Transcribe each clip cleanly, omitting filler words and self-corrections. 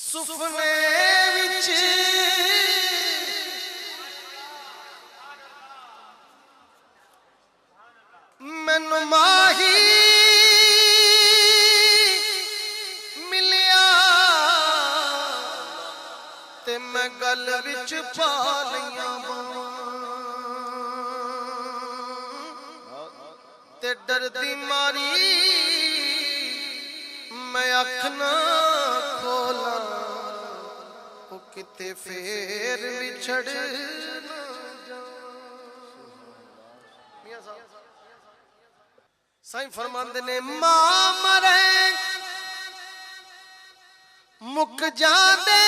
सुपने विच मैनू माही मिलिया ते मैं गल विच पा लिया ते डरदी मारी मैं अख ना खोला वो किते फेर बिछड़ ना जा। साईं फरमांदे ने मां मरे मुक जांदे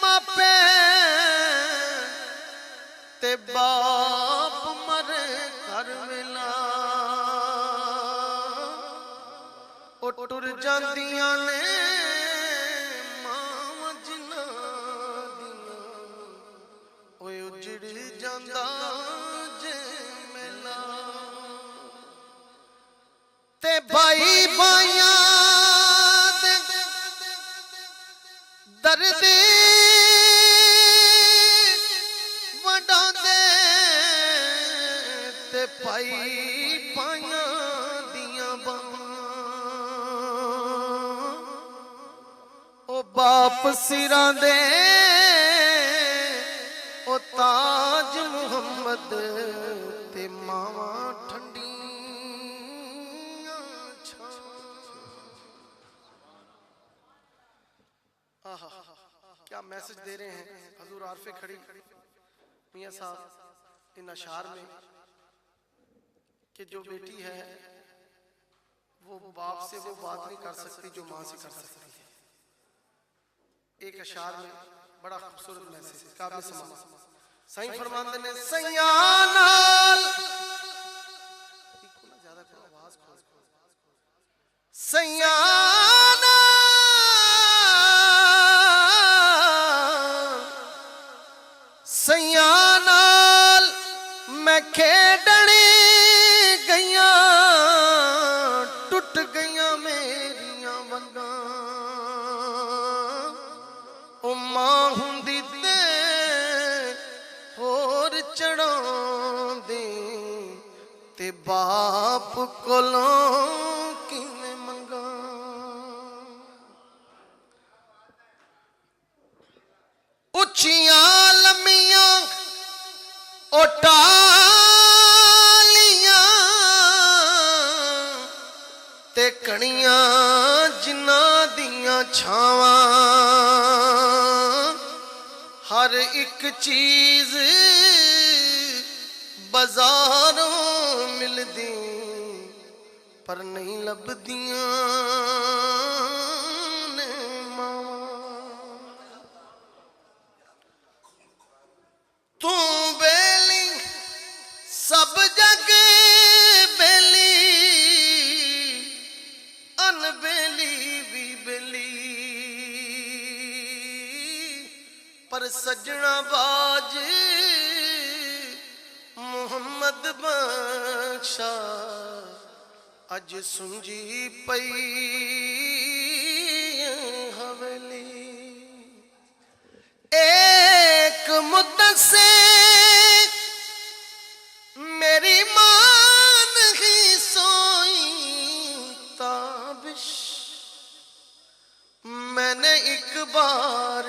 मापे ते बाप मरे घर वेला ओ टुर जांदियां ने मां जिन्ना दियां ओए उजड़ जांदा जे मेला ते भाई भाइयां दे दर्द वडांदे ते भाई भाइयां दियां ओ बाप सिरां दे ओ ताज मुहम्मद ते मावा ठंडियां छां। आहा क्या मैसेज दे रहे हैं हजूर आरफे खड़ी मियां साहब इन अशार में कि जो बेटी है वो बाप से वो बात नहीं कर सकती जो मां से कर सकती है। एक अशार में बड़ा खूबसूरत मैसेज काबिल समा। साईं फरमाते ने सैया नाल ज्यादा करो आवाज खोल सैया सैया नाल मैं खेडनी गईया टुट गईया मेरिया वंगा ओ मां हुंदी ते होर चढ़ांदी ते बाप कोलों किवें मंगा। उच्चियां लम्मियां ओ टालियां ते कणियां जिन्हां दियां छावां हर एक चीज बाजारों मिलदी पर नहीं लभदियां ने मावां। तू बेली सब जग बेली अनबेली भी बेली पर सजना बाज मुहम्मद बख्शा अज सुंजी पई हवेली। एक मुद्दत से मेरी मां नहीं सोई ताबिश मैंने एक बार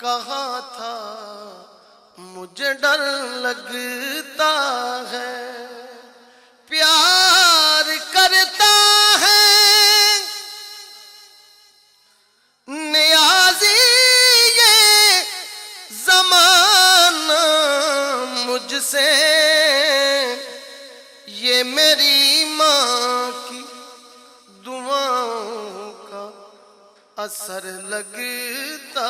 कहा था मुझे डर लगता है प्यार करता है नियाज़ी ये ज़माना मुझसे ये मेरी माँ की दुआओं का असर लगता